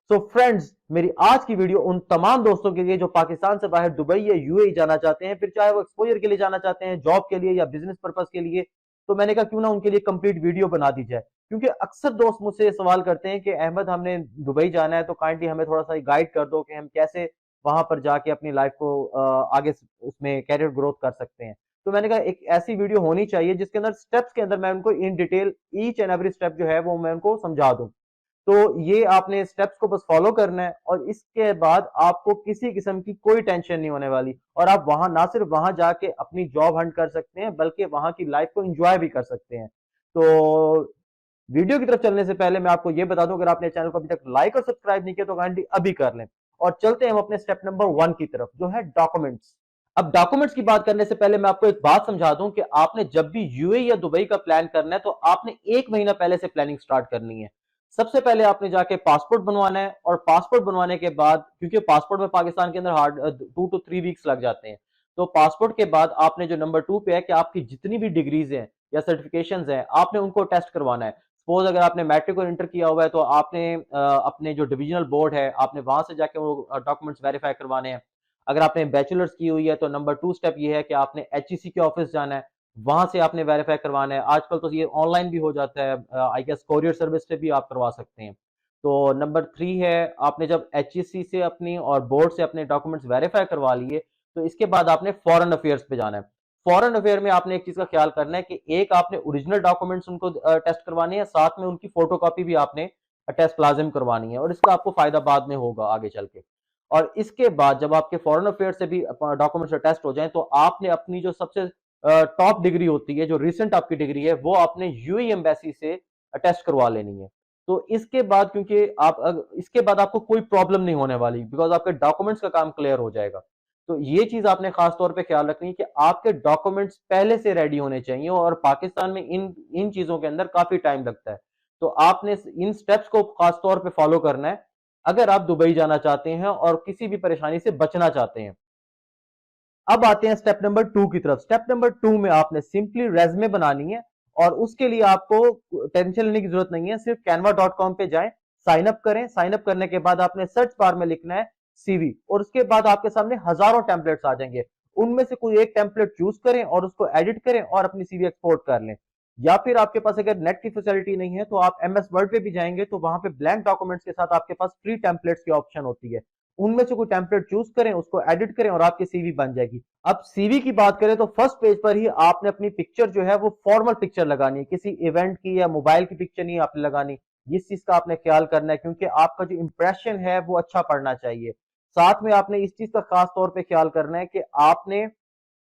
So friends, मेरी आज की वीडियो उन तमाम दोस्तों के लिए जो पाकिस्तान से बाहर दुबई या यूएई जाना चाहते हैं, फिर चाहे वो एक्सपोजर के लिए जाना चाहते हैं, जॉब के लिए या बिजनेस पर्पस के लिए। तो मैंने कहा क्यों ना उनके लिए कंप्लीट वीडियो बना दी जाए, क्योंकि अक्सर दोस्त मुझसे ये सवाल करते हैं कि अहमद हमने दुबई जाना है तो काइंडली हमें थोड़ा सा गाइड कर दो कि हम कैसे वहां पर जाके अपनी लाइफ को आगे उसमें कैरियर ग्रोथ कर सकते हैं। तो मैंने कहा एक ऐसी वीडियो होनी चाहिए जिसके अंदर स्टेप्स के अंदर मैं उनको in detail each and every step जो है वो मैं उनको समझा दूं। तो ये आपने स्टेप्स को बस फॉलो करना है और इसके बाद आपको किसी किस्म की कोई टेंशन नहीं होने वाली, और आप वहां ना सिर्फ वहां जाके अपनी जॉब हंट कर सकते हैं बल्कि वहां की लाइफ को एंजॉय भी कर सकते हैं। तो वीडियो की तरफ चलने से पहले मैं आपको ये बता दूं, अगर आपने चैनल को अभी तक लाइक और सब्सक्राइब नहीं किया तो काइंडली अभी कर लें। और चलते हैं हम अपने स्टेप नंबर 1 की तरफ, जो है डॉक्यूमेंट्स। अब डॉक्यूमेंट्स की बात करने से पहले मैं आपको एक बात समझा दूं कि आपने जब भी यूएई या दुबई का प्लान करना है तो आपने 1 महीना पहले से प्लानिंग स्टार्ट करनी है। सबसे पहले आपने जाके पासपोर्ट बनवाना है, और पासपोर्ट बनवाने के बाद, क्योंकि पासपोर्ट में पाकिस्तान के अंदर हार्ड 2 to 3 वीक्स लग जाते हैं, तो पासपोर्ट के बाद आपने जो नंबर 2 पे है कि आपकी जितनी भी डिग्रीज हैं या सर्टिफिकेशंस हैं आपने उनको टेस्ट करवाना है। सपोज अगर आपने मैट्रिक और इंटर किया हुआ है तो आपने अपने जो डिविजनल बोर्ड है आपने वहां से जाके वो डॉक्यूमेंट्स वेरीफाई करवाने हैं। अगर आपने बैचलर्स की हुई है तो नंबर 2 स्टेप ये है कि आपने एचईसी के ऑफिस जाना है, वहां से आपने वेरीफाई करवाना है। आजकल तो ये ऑनलाइन भी हो जाता है, आई गेस कोरियर सर्विस से भी आप करवा सकते हैं। तो नंबर 3 है, आपने जब एचईसी से अपनी और बोर्ड से अपने डॉक्यूमेंट्स वेरीफाई करवा लिए तो इसके बाद आपने फॉरेन अफेयर्स पे जाना है। फॉरेन अफेयर में आपने एक चीज का ख्याल करना है कि एक आपने ओरिजिनल डॉक्यूमेंट्स उनको टेस्ट करवाने हैं, साथ में उनकी फोटोकॉपी भी आपने टेस्ट लाजिम करवानी है, और इसका आपको फायदा बाद में होगा आगे चल के। और इसके बाद जब आपके फॉरेन अफेयर से भी डॉक्यूमेंट्स टेस्ट हो जाएं तो आपने अपनी जो सबसे टॉप डिग्री होती है, जो रिसेंट आपकी डिग्री है, वो आपने यूएई एम्बेसी से टेस्ट करवा लेनी है। तो इसके बाद, क्योंकि इसके बाद आपको कोई प्रॉब्लम नहीं होने वाली, बिकॉज आपके डॉक्यूमेंट्स का काम क्लियर हो जाएगा। तो ये चीज आपने खास तौर पे ख्याल रखनी है कि आपके डॉक्यूमेंट्स पहले से रेडी होने चाहिए, और पाकिस्तान में इन इन चीजों के अंदर काफी टाइम लगता है। तो आपने इन स्टेप्स को खास तौर पे फॉलो करना है अगर आप दुबई जाना चाहते हैं और किसी भी परेशानी से बचना चाहते हैं। अब आते हैं स्टेप नंबर 2 की तरफ। स्टेप नंबर 2 में आपने सिंपली रेज्यूमे बनानी है, और उसके लिए आपको टेंशन लेने की जरूरत नहीं है। सिर्फ canva.com पे जाएं, साइन अप करें। साइन अप करने के बाद आपने सर्च बार में लिखना है सीवी, और उसके बाद आपके सामने हजारों टेम्पलेट्स आ जाएंगे। उनमें से कोई एक टेम्पलेट चूज करें और उसको एडिट करें और अपनी सीवी एक्सपोर्ट कर लें। या फिर आपके पास अगर नेट की फैसिलिटी नहीं है तो आप एमएस वर्ड पे भी जाएंगे, तो वहां पे ब्लैंक डॉक्यूमेंट्स के साथ आपके पास फ्री टेम्पलेट्स की ऑप्शन होती है। उनमें से कोई टेम्पलेट चूज करें, उसको एडिट करें और आपकी सीवी बन जाएगी। अब सीवी की बात करें तो फर्स्ट पेज पर ही आपने अपनी पिक्चर जो है वो फॉर्मल पिक्चर लगानी है, किसी इवेंट की या मोबाइल की पिक्चर नहीं आपने लगानी। इस चीज का आपने ख्याल करना है, क्योंकि आपका जो इंप्रेशन है वो अच्छा पड़ना चाहिए। साथ में आपने इस चीज का खास तौर पे ख्याल करना है कि आपने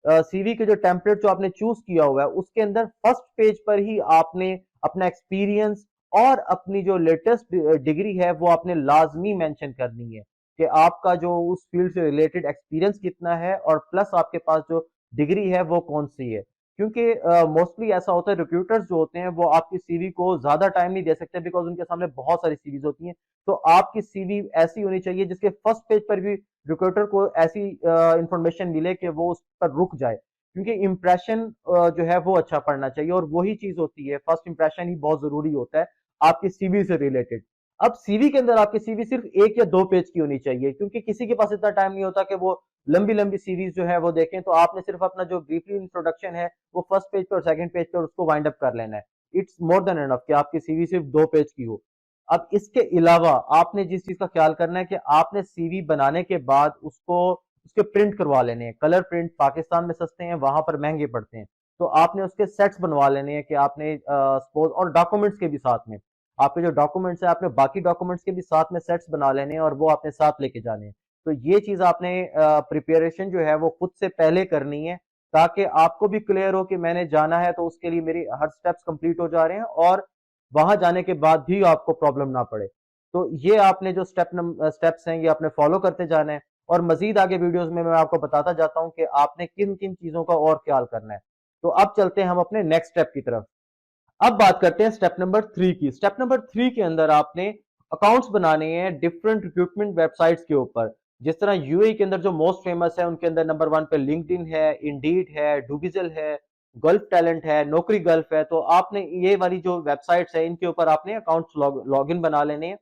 सीवी के जो टेम्पलेट जो आपने चूज किया हुआ है उसके अंदर फर्स्ट पेज पर ही आपने अपना एक्सपीरियंस और अपनी जो लेटेस्ट डिग्री है वो आपने लाजमी मेंशन करनी है, कि आपका जो उस फील्ड से रिलेटेड एक्सपीरियंस कितना है और प्लस आपके पास जो डिग्री है वो कौन सी है। क्योंकि मोस्टली ऐसा होता है, रिक्रूटर्स जो होते हैं वो आपकी सीवी को ज्यादा टाइम नहीं दे सकते, बिकॉज उनके सामने बहुत सारी सीवीज होती हैं। तो आपकी सीवी ऐसी होनी चाहिए जिसके फर्स्ट पेज पर भी रिक्रूटर को ऐसी इंफॉर्मेशन मिले कि वो उस पर रुक जाए, क्योंकि इंप्रेशन जो है वो अच्छा पड़ना चाहिए, और वही चीज होती है, फर्स्ट इंप्रेशन ही बहुत जरूरी होता है आपकी सीवी से रिलेटेड। अब सीवी के अंदर आपकी सीवी सिर्फ 1 या 2 पेज की होनी चाहिए, क्योंकि किसी के पास इतना टाइम नहीं होता कि वो लंबी लंबी सीरीज जो है वो देखें। तो आपने सिर्फ अपना जो ब्रीफली इंट्रोडक्शन है वो फर्स्ट पेज पर और सेकंड पेज पर उसको वाइंड अप कर लेना है। इट्स मोर देन एनफ कि आपकी सीवी सिर्फ 2 पेज की हो। अब इसके अलावा आपने जिस चीज का ख्याल करना है कि आपने सीवी बनाने के बाद उसको उसके प्रिंट करवा लेने हैं। कलर प्रिंट पाकिस्तान में सस्ते हैं, वहां पर महंगे पड़ते हैं। तो आपने उसके सेट्स बनवा लेने हैं कि आपने सपोज, और डॉक्यूमेंट्स के भी साथ में, आपके जो डॉक्यूमेंट्स है आपने बाकी डॉक्यूमेंट्स के भी साथ में सेट्स बना लेने हैं और वो आपने साथ लेके जाने हैं। तो ये चीज आपने प्रिपरेशन जो है वो खुद से पहले करनी है, ताकि आपको भी क्लियर हो कि मैंने जाना है तो उसके लिए मेरी हर स्टेप्स कंप्लीट हो जा रहे हैं, और वहां जाने के बाद भी आपको प्रॉब्लम ना पड़े। तो ये आपने जो स्टेप्स हैं ये आपने फॉलो करते जाना है, और मजीद आगे वीडियोस में मैं आपको बताता जाता हूं कि आपने किन किन चीजों का और ख्याल करना है। तो अब चलते हैं हम अपने नेक्स्ट स्टेप की तरफ। अब बात करते हैं स्टेप नंबर 3 की। स्टेप नंबर 3 के अंदर आपने अकाउंट्स बनाने हैं डिफरेंट रिक्रूटमेंट वेबसाइट्स के ऊपर। जिस तरह यूएई के अंदर जो मोस्ट फेमस है उनके अंदर नंबर 1 पे लिंक्डइन है, इंडीड है, डूबिजल है, गल्फ टैलेंट है, नौकरी गल्फ है। तो आपने ये वाली जो वेबसाइट्स है इनके ऊपर आपने अकाउंट्स लॉग इन बना लेने हैं,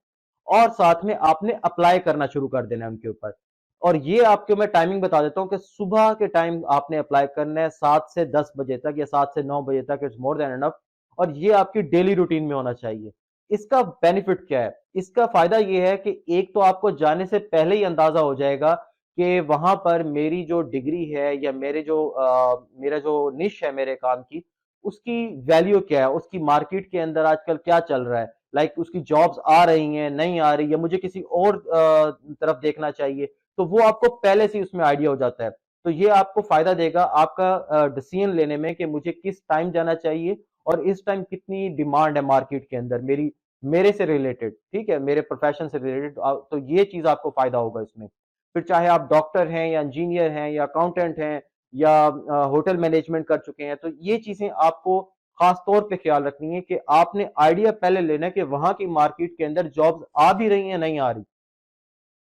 और साथ में आपने अप्लाई करना शुरू कर देना है उनके ऊपर। और ये आपको मैं टाइमिंग बता देता हूँ कि सुबह के टाइम आपने अप्लाई करना है 7 से 10 बजे तक या 7 से 9 बजे तक, इट्स मोर देन इनफ। और ये आपकी डेली रूटीन में होना चाहिए। इसका बेनिफिट क्या है? इसका फायदा ये है कि एक तो आपको जाने से पहले ही अंदाजा हो जाएगा कि वहां पर मेरी जो डिग्री है या मेरा जो निश है मेरे काम की, उसकी वैल्यू क्या है, उसकी मार्केट के अंदर आजकल क्या चल रहा है, लाइक उसकी जॉब्स आ रही हैं, नहीं आ रही, या मुझे किसी और तरफ देखना चाहिए, तो वो आपको पहले से ही उसमें आइडिया हो जाता है। तो ये आपको फायदा देगा आपका डिसीजन लेने में कि मुझे किस टाइम जाना चाहिए और इस टाइम कितनी डिमांड है मार्केट के अंदर मेरे से रिलेटेड, ठीक है, मेरे प्रोफेशन से रिलेटेड। तो ये चीज आपको फायदा होगा इसमें। फिर चाहे आप डॉक्टर हैं या इंजीनियर हैं या अकाउंटेंट हैं या होटल मैनेजमेंट कर चुके हैं, तो ये चीजें आपको खास तौर पे ख्याल रखनी है कि आपने आइडिया पहले लेना है कि वहां की मार्केट के अंदर जॉब्स आ भी रही हैं, नहीं आ रही।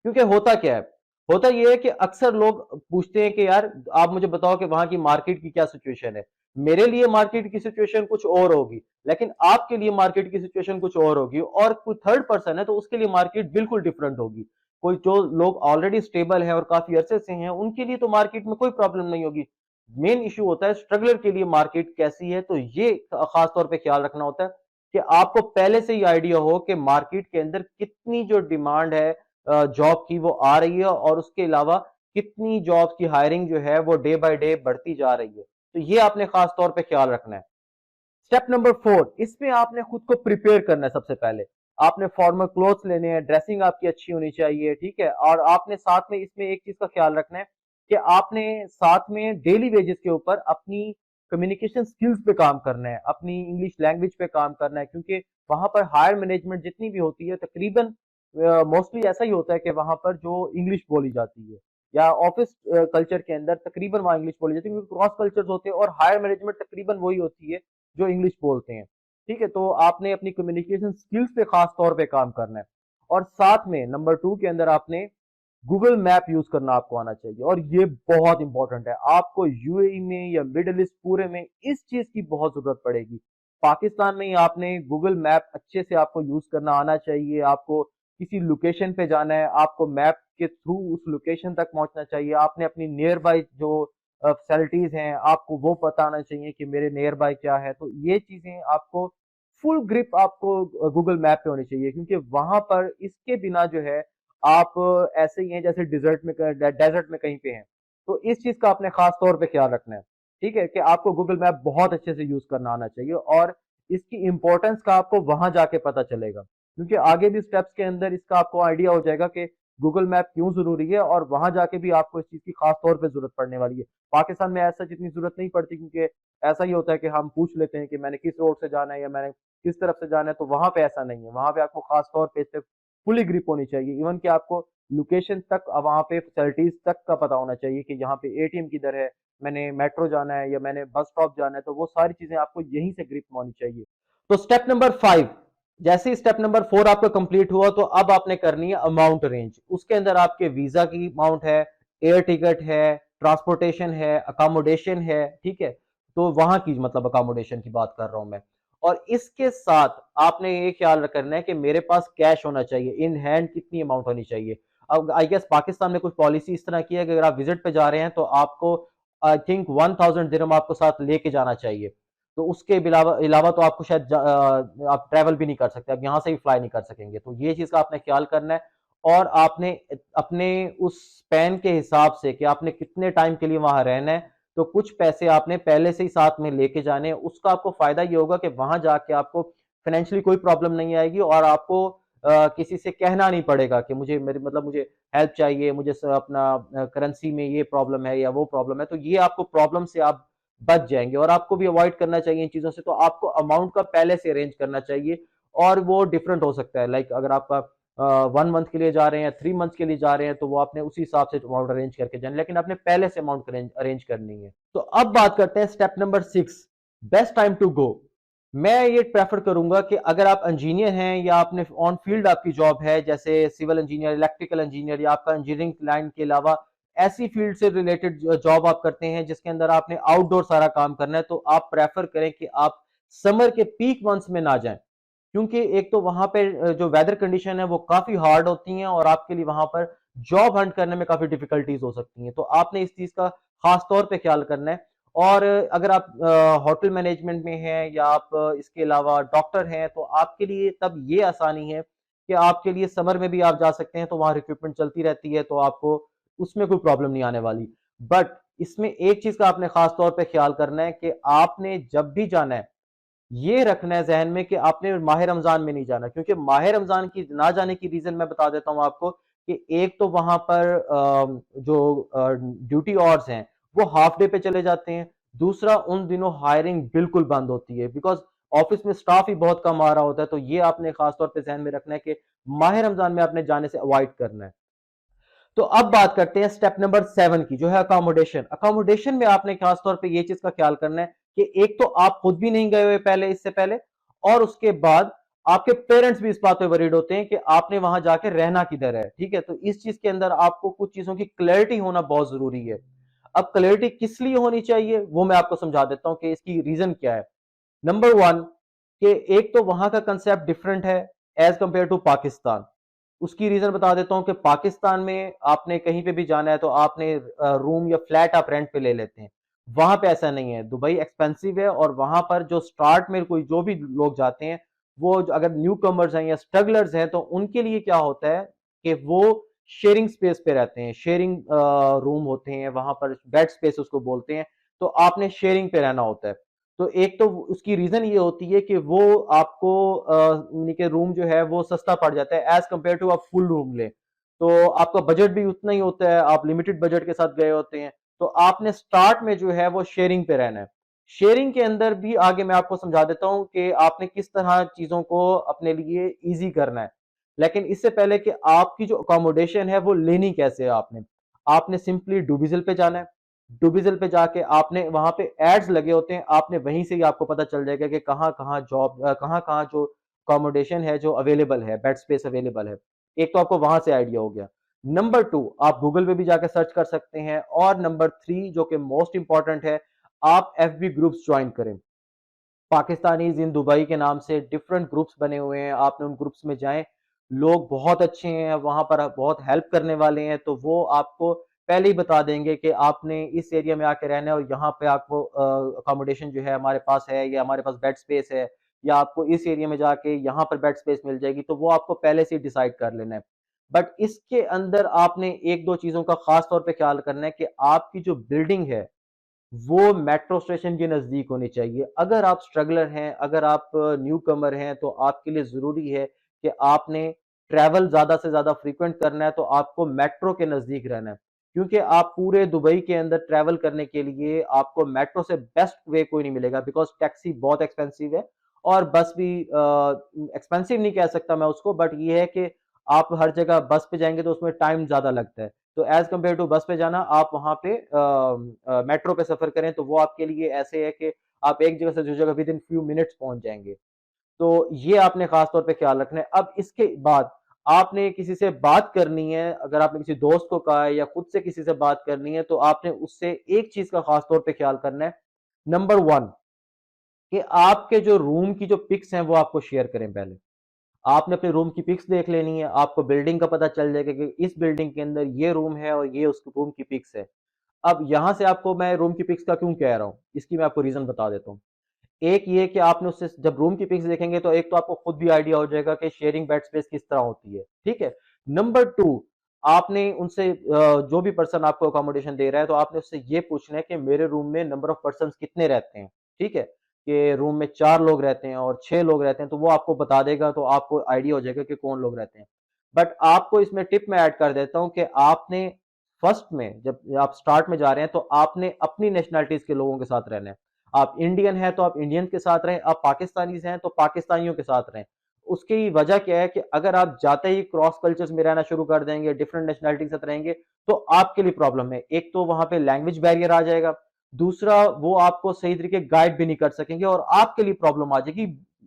क्योंकि होता क्या है? होता ये है कि अक्सर लोग पूछते हैं कि यार आप मुझे बताओ कि वहां की मार्केट की क्या सिचुएशन है। मेरे लिए मार्केट की सिचुएशन कुछ और होगी, लेकिन आपके लिए मार्केट की सिचुएशन कुछ और होगी, और कोई थर्ड पर्सन है तो उसके लिए मार्केट बिल्कुल डिफरेंट होगी। कोई जो लोग ऑलरेडी स्टेबल है और काफी अरसे से हैं, उनके लिए तो मार्केट में कोई प्रॉब्लम नहीं होगी। मेन इश्यू होता है स्ट्रगलर के लिए मार्केट कैसी है, तो ये खास तौर पे ख्याल रखना होता है कि आपको पहले से ही आइडिया हो कि मार्केट के अंदर कितनी जो डिमांड है जॉब की वो आ रही है, और उसके अलावा कितनी जॉब्स की हायरिंग जो है वो डे बाय डे बढ़ती जा रही है। तो ये आपने खास तौर पे ख्याल रखना है। स्टेप नंबर 4, इसमें आपने खुद को प्रिपेयर करना है। सबसे पहले आपने फॉर्मल क्लोथ्स लेने हैं, ड्रेसिंग आपकी अच्छी होनी चाहिए, ठीक है। और आपने साथ में इसमें एक चीज का ख्याल रखना है कि आपने साथ में डेली वेजेस के ऊपर अपनी कम्युनिकेशन स्किल्स पे काम करना है, अपनी इंग्लिश लैंग्वेज पे काम करना है, क्योंकि वहां पर हायर मैनेजमेंट जितनी भी होती है तकरीबन मोस्टली ऐसा ही होता है कि वहां पर जो इंग्लिश बोली जाती है, या ऑफिस कल्चर के अंदर तकरीबन वहां इंग्लिश बोली जाती है, क्योंकि क्रॉस कल्चर्स होते हैं और हायर मैनेजमेंट तकरीबन वही होती है जो इंग्लिश बोलते हैं। ठीक है, तो आपने अपनी कम्युनिकेशन स्किल्स पे खास तौर पे काम करना है। और साथ में नंबर 2 के अंदर आपने गूगल मैप यूज करना आपको आना चाहिए, और ये बहुत इंपॉर्टेंट है। आपको यूएई में या मिडिल ईस्ट पूरे में इस चीज की बहुत जरूरत पड़ेगी। पाकिस्तान में ही आपने गूगल मैप अच्छे से आपको यूज करना आना चाहिए। आपको किसी लोकेशन पे जाना है, आपको मैप के थ्रू उस लोकेशन तक पहुंचना चाहिए। आपने अपनी नियर बाय जो फैसिलिटीज हैं आपको वो पता आना चाहिए कि मेरे नियर बाय क्या है। तो ये चीजें आपको फुल ग्रिप आपको गूगल मैप पे होनी चाहिए, क्योंकि वहां पर इसके बिना जो है आप ऐसे ही हैं जैसे डेजर्ट में कहीं पे हैं। तो इस चीज का आपने खास तौर पे ख्याल रखना है, ठीक है, कि आपको गूगल मैप बहुत अच्छे से यूज करना आना चाहिए, और इसकी इंपॉर्टेंस का आपको वहां जाके पता चलेगा, क्योंकि आगे भी स्टेप्स के अंदर इसका आपको आइडिया हो जाएगा कि गूगल मैप क्यों जरूरी है, और वहां जाके भी आपको इस चीज की खास तौर पे जरूरत पड़ने वाली है। पाकिस्तान में ऐसा जितनी जरूरत नहीं पड़ती, क्योंकि ऐसा ही होता है कि हम पूछ लेते हैं कि मैंने किस रोड से जाना है या मैंने किस तरफ से जाना है, तो वहां पे ऐसा नहीं है। वहां पे आपको खास तौर पे इस पे फुली ग्रिप होनी चाहिए, इवन कि आपको लोकेशन तक वहां पे फैसिलिटीज तक का पता होना चाहिए कि यहाँ पे एटीएम किधर है, मैंने मेट्रो जाना है या मैंने बस स्टॉप जाना है, तो वो सारी चीजें आपको यहीं से ग्रिप होनी चाहिए। तो स्टेप नंबर 5, जैसे ही स्टेप नंबर 4 आपका कंप्लीट हुआ, तो अब आपने करनी है अमाउंट रेंज। उसके अंदर आपके वीजा की अमाउंट है, एयर टिकट है, ट्रांसपोर्टेशन है, अकोमोडेशन है, ठीक है। तो वहां की मतलब अकोमोडेशन की बात कर रहा हूं मैं। और इसके साथ आपने ये ख्याल करना है कि मेरे पास कैश होना चाहिए, इन हैंड कितनी अमाउंट होनी चाहिए। अब आई गेस पाकिस्तान में कुछ पॉलिसी इस तरह की है कि अगर आप विजिट पे जा रहे हैं तो आपको आई थिंक 1000 दिरहम आपको साथ लेके जाना चाहिए। तो उसके अलावा अलावा तो आपको शायद आप ट्रैवल भी नहीं कर सकते, आप यहाँ से ही फ्लाई नहीं कर सकेंगे। तो ये चीज का आपने ख्याल करना है, और आपने अपने उस स्पैन के हिसाब से कि आपने कितने टाइम के लिए वहां रहना है, तो कुछ पैसे आपने पहले से ही साथ में लेके जाने हैं। उसका आपको फायदा ये होगा कि वहां जाके आपको फाइनेंशियली कोई प्रॉब्लम नहीं आएगी, और आपको किसी से कहना नहीं पड़ेगा कि मुझे हेल्प चाहिए, मुझे अपना करेंसी में ये प्रॉब्लम है या वो प्रॉब्लम है। तो ये आपको प्रॉब्लम से आप बच जाएंगे, और आपको भी अवॉइड करना चाहिए इन चीजों से। तो आपको अमाउंट का पहले से अरेंज करना चाहिए, और वो डिफरेंट हो सकता है। लाइक अगर आपका 1 मंथ के लिए जा रहे हैं, 3 मंथ के लिए जा रहे हैं, तो वो आपने उसी हिसाब से अमाउंट अरेंज करके जाना, लेकिन आपने पहले से अमाउंट अरेंज करनी है। तो अब बात करते हैं step number 6, best time to go. मैं ये प्रेफर करूंगा कि अगर आप इंजीनियर हैं या आपने ऑन फील्ड आपकी जॉब है, जैसे सिविल इंजीनियर, इलेक्ट्रिकल इंजीनियर, या आपका इंजीनियरिंग लाइन के अलावा ऐसी फील्ड से रिलेटेड जॉब आप करते हैं जिसके अंदर आपने आउटडोर सारा काम करना है, तो आप प्रेफर करें कि आप समर के पीक मंथ्स में ना जाएं। क्योंकि एक तो वहां पे जो वेदर कंडीशन है वो काफी हार्ड होती हैं और आपके लिए वहां पर जॉब हंट करने में काफी डिफिकल्टीज हो सकती हैं। तो आपने इस चीज का खास तौर पे ख्याल करना है। और अगर आप होटल मैनेजमेंट में हैं या आप इसके अलावा डॉक्टर हैं तो आपके लिए तब ये आसानी है कि आपके लिए समर में भी आप जा सकते हैं, तो वहां रिक्रूटमेंट चलती रहती है, तो आपको उसमें कोई प्रॉब्लम नहीं आने वाली। बट इसमें एक चीज का आपने खास तौर पे ख्याल करना है कि आपने जब भी जाना है ये रखना है जहन में कि आपने माह रमजान में नहीं जाना, क्योंकि माह रमजान की ना जाने की रीजन मैं बता देता हूं आपको कि एक तो वहां पर जो ड्यूटी आवर्स हैं वो हाफ डे पे चले जाते हैं। दूसरा, उन दिनों हायरिंग बिल्कुल बंद होती है, बिकॉज ऑफिस में स्टाफ ही बहुत कम आ रहा होता है। तो ये आपने खासतौर पे जहन में रखना है कि माह रमजान में आपने जाने से अवॉइड करना है। तो अब बात करते हैं स्टेप नंबर 7 की, जो है अकोमोडेशन। अकोमोडेशन में आपने खासतौर पे ये चीज का ख्याल करना है कि एक तो आप खुद भी नहीं गए हुए पहले, इससे पहले, और उसके बाद आपके पेरेंट्स भी इस बात पे वरीड होते हैं कि आपने वहां जाके रहना किधर है। ठीक है, तो इस चीज के अंदर आपको कुछ चीजों की क्लैरिटी होना बहुत जरूरी है। अब क्लैरिटी किस लिए होनी चाहिए वो मैं आपको समझा देता हूं कि इसकी रीजन क्या है। नंबर वन, कि एक तो वहां का कंसेप्ट डिफरेंट है एज कंपेयर टू पाकिस्तान। उसकी रीजन बता देता हूं कि पाकिस्तान में आपने कहीं पे भी जाना है तो आपने रूम या फ्लैट आप रेंट पे ले लेते हैं। वहां पे ऐसा नहीं है, दुबई एक्सपेंसिव है, और वहां पर जो स्टार्ट में कोई जो भी लोग जाते हैं वो अगर न्यू कमर्स हैं या स्ट्रगलर्स हैं तो उनके लिए क्या होता है कि वो शेयरिंग स्पेस पे रहते हैं। शेयरिंग रूम होते हैं वहां पर, बेड स्पेस उसको बोलते हैं। तो आपने शेयरिंग पे रहना होता है। तो एक तो उसकी रीजन ये होती है कि वो आपको यानी कि रूम जो है वो सस्ता पड़ जाता है एज कंपेयर टू आप फुल रूम लें। तो आपका बजट भी उतना ही होता है, आप लिमिटेड बजट के साथ गए होते हैं। तो आपने स्टार्ट में जो है वो शेयरिंग पे रहना है। शेयरिंग के अंदर भी आगे मैं आपको समझा देता हूं कि आपने किस तरह चीजों को अपने लिए इजी करना है। लेकिन इससे पहले कि आपकी जो अकोमोडेशन है वो लेनी कैसे है, आपने सिंपली डूबिजल पे जाना है। डूबिजल पे जाके आपने वहां पे एड्स लगे होते हैं, आपने वहीं से ही आपको पता चल जाएगा कि कहाँ कहाँ जॉब, कहाँ कहाँ जो अकोमोडेशन है जो अवेलेबल है, बेड स्पेस अवेलेबल है। एक तो आपको वहां से आइडिया हो गया। नंबर टू, आप गूगल पे भी जाकर सर्च कर सकते हैं। और नंबर थ्री जो कि मोस्ट इंपॉर्टेंट है, आप एफबी ग्रुप्स ज्वाइन करें। पाकिस्तानीज इन दुबई के नाम से डिफरेंट ग्रुप्स बने हुए हैं, आपने उन ग्रुप्स में जाएं। लोग बहुत अच्छे हैं वहां पर, बहुत हेल्प करने वाले हैं। तो वो आपको पहले ही बता देंगे कि आपने इस एरिया में आके रहना है और यहाँ पे आपको अकोमोडेशन जो है हमारे पास है, या हमारे पास बेड स्पेस है, या आपको इस एरिया में जाके यहाँ पर बेड स्पेस मिल जाएगी। तो वो आपको पहले से डिसाइड कर लेना है। बट इसके अंदर आपने एक दो चीजों का खास तौर पे ख्याल करना है कि आपकी जो बिल्डिंग है वो मेट्रो स्टेशन के नजदीक होनी चाहिए। अगर आप स्ट्रगलर हैं, अगर आप न्यू कमर हैं, तो आपके लिए जरूरी है कि आपने ट्रैवल ज्यादा से ज्यादा फ्रीक्वेंट करना है, तो आपको मेट्रो के नजदीक रहना है। क्योंकि आप पूरे दुबई के अंदर ट्रैवल करने के लिए आपको मेट्रो से बेस्ट वे कोई नहीं मिलेगा, बिकॉज टैक्सी बहुत एक्सपेंसिव है, और बस भी एक्सपेंसिव नहीं कह सकता मैं उसको, बट ये है कि आप हर जगह बस पे जाएंगे तो उसमें टाइम ज्यादा लगता है। तो एज कंपेयर टू बस पे जाना, आप वहां पे मेट्रो पे सफर करें तो वो आपके लिए ऐसे है कि आप एक जगह से दूसरी जगह विद इन फ्यू मिनट्स पहुंच जाएंगे। तो ये आपने खास तौर पे ख्याल रखना है। अब इसके बाद आपने किसी से बात करनी है, अगर आपने किसी दोस्त को कहा है या खुद से किसी से बात करनी है, तो आपने उससे एक चीज का खास तौर पे ख्याल करना है। नंबर वन, कि आपके जो रूम की जो पिक्स हैं वो आपको शेयर करें पहले। आपने अपने रूम की पिक्स देख लेनी है, आपको बिल्डिंग का पता चल जाएगा कि इस बिल्डिंग के अंदर ये रूम है और ये उस रूम की पिक्स है। अब यहां से आपको मैं रूम की पिक्स का क्यों कह रहा हूं, इसकी मैं आपको रीजन बता देता हूं। एक ये कि आपने उससे जब रूम की पिक्स देखेंगे तो एक तो आपको खुद भी आइडिया हो जाएगा कि शेयरिंग बेड स्पेस किस तरह होती है। ठीक है। नंबर टू, आपने उनसे जो भी पर्सन आपको अकोमोडेशन दे रहा है तो आपने उससे ये पूछना है कि मेरे रूम में नंबर ऑफ पर्सन कितने रहते हैं। ठीक है, कि रूम में 4 लोग रहते हैं और 6 लोग रहते हैं, तो वो आपको बता देगा, तो आपको आइडिया हो जाएगा कि कौन लोग रहते हैं। बट आपको इसमें टिप में ऐड कर देता हूं कि आपने फर्स्ट में जब आप स्टार्ट में जा रहे हैं तो आपने अपनी नेशनैलिटीज के लोगों के साथ रहना है। आप इंडियन हैं तो आप इंडियन के साथ रहें, आप पाकिस्तानीज हैं तो पाकिस्तानियों के साथ रहें। उसकी वजह क्या है कि अगर आप जाते ही क्रॉस कल्चर्स में रहना शुरू कर देंगे, डिफरेंट नेशनैलिटी के साथ रहेंगे, तो आपके लिए प्रॉब्लम है। एक तो वहां पे लैंग्वेज बैरियर आ जाएगा, दूसरा वो आपको सही तरीके गाइड भी नहीं कर सकेंगे और आपके लिए प्रॉब्लम आ जाएगी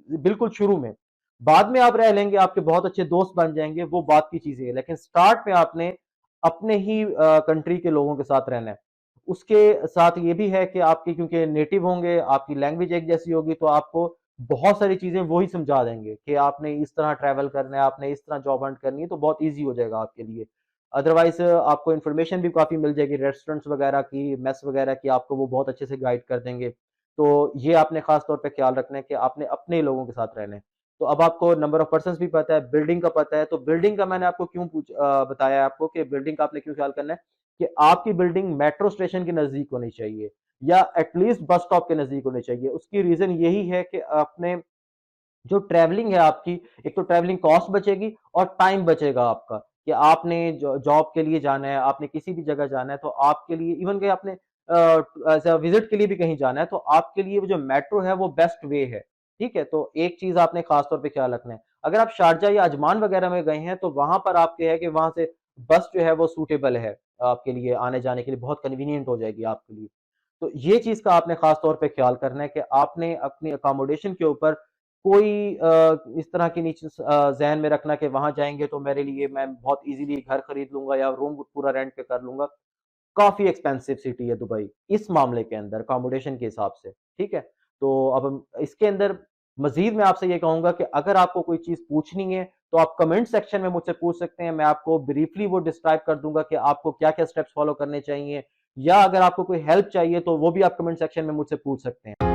बिल्कुल शुरू में। बाद में आप रह लेंगे, आपके बहुत अच्छे दोस्त बन जाएंगे, वो बात की चीजें है, लेकिन स्टार्ट में आपने अपने ही कंट्री के लोगों के साथ रहना है। उसके साथ ये भी है कि आपके क्योंकि नेटिव होंगे, आपकी लैंग्वेज एक जैसी होगी, तो आपको बहुत सारी चीजें वो ही समझा देंगे कि आपने इस तरह ट्रैवल करना है, आपने इस तरह जॉब हंट करनी है, तो बहुत ईजी हो जाएगा आपके लिए। अदरवाइज आपको इन्फॉर्मेशन भी काफी मिल जाएगी रेस्टोरेंट्स वगैरह की, मेस वगैरह की, आपको वो बहुत अच्छे से गाइड कर देंगे। तो ये आपने खास तौर पे ख्याल रखना है कि आपने अपने लोगों के साथ रहना है। तो अब आपको नंबर ऑफ पर्सन भी पता है, बिल्डिंग का पता है, तो बिल्डिंग का मैंने आपको क्यों बताया है आपको कि बिल्डिंग का आपने क्यों ख्याल करना है कि आपकी बिल्डिंग मेट्रो स्टेशन के नजदीक होनी चाहिए या एटलीस्ट बस स्टॉप के नजदीक होनी चाहिए। उसकी रीजन यही है कि आपने जो ट्रैवलिंग है आपकी, एक तो ट्रैवलिंग कॉस्ट बचेगी और टाइम बचेगा आपका कि आपने जॉब के लिए जाना है, आपने किसी भी जगह जाना है, तो आपके लिए इवन कि आपने विजिट के लिए भी कहीं जाना है, तो आपके लिए वो जो मेट्रो है वो बेस्ट वे है। ठीक है, तो एक चीज आपने खास तौर पे ख्याल रखना है। अगर आप शारजा या अजमान वगैरह में गए हैं तो वहां पर आपके है कि वहां से बस जो है वो सूटेबल है आपके लिए, आने जाने के लिए बहुत कन्वीनियंट हो जाएगी आपके लिए। तो ये चीज का आपने खास तौर पे ख्याल करना है कि आपने अपनी अकोमोडेशन के ऊपर कोई इस तरह की नीचे ज़हन में रखना कि वहाँ जाएँगे तो मेरे लिए मैं बहुत ईज़िली घर खरीद लूँगा या रूम पूरा रेंट पे कर लूँगा। काफ़ी एक्सपेंसिव सिटी है दुबई, इस मामले के अंदर अकोमोडेशन के हिसाब से, ठीक है? तो अब हम इसके अंदर मज़ीद मैं आपसे ये कहूँगा कि अगर आपको कोई चीज़ पूछनी है, तो आप कमेंट सेक्शन में मुझसे पूछ सकते हैं। मैं आपको ब्रीफली वो डिस्क्राइब कर दूँगा कि आपको क्या-क्या स्टेप्स फ़ॉलो करने चाहिए, या अगर आपको कोई हेल्प चाहिए, तो वो भी आप कमेंट सेक्शन में मुझसे पूछ सकते हैं।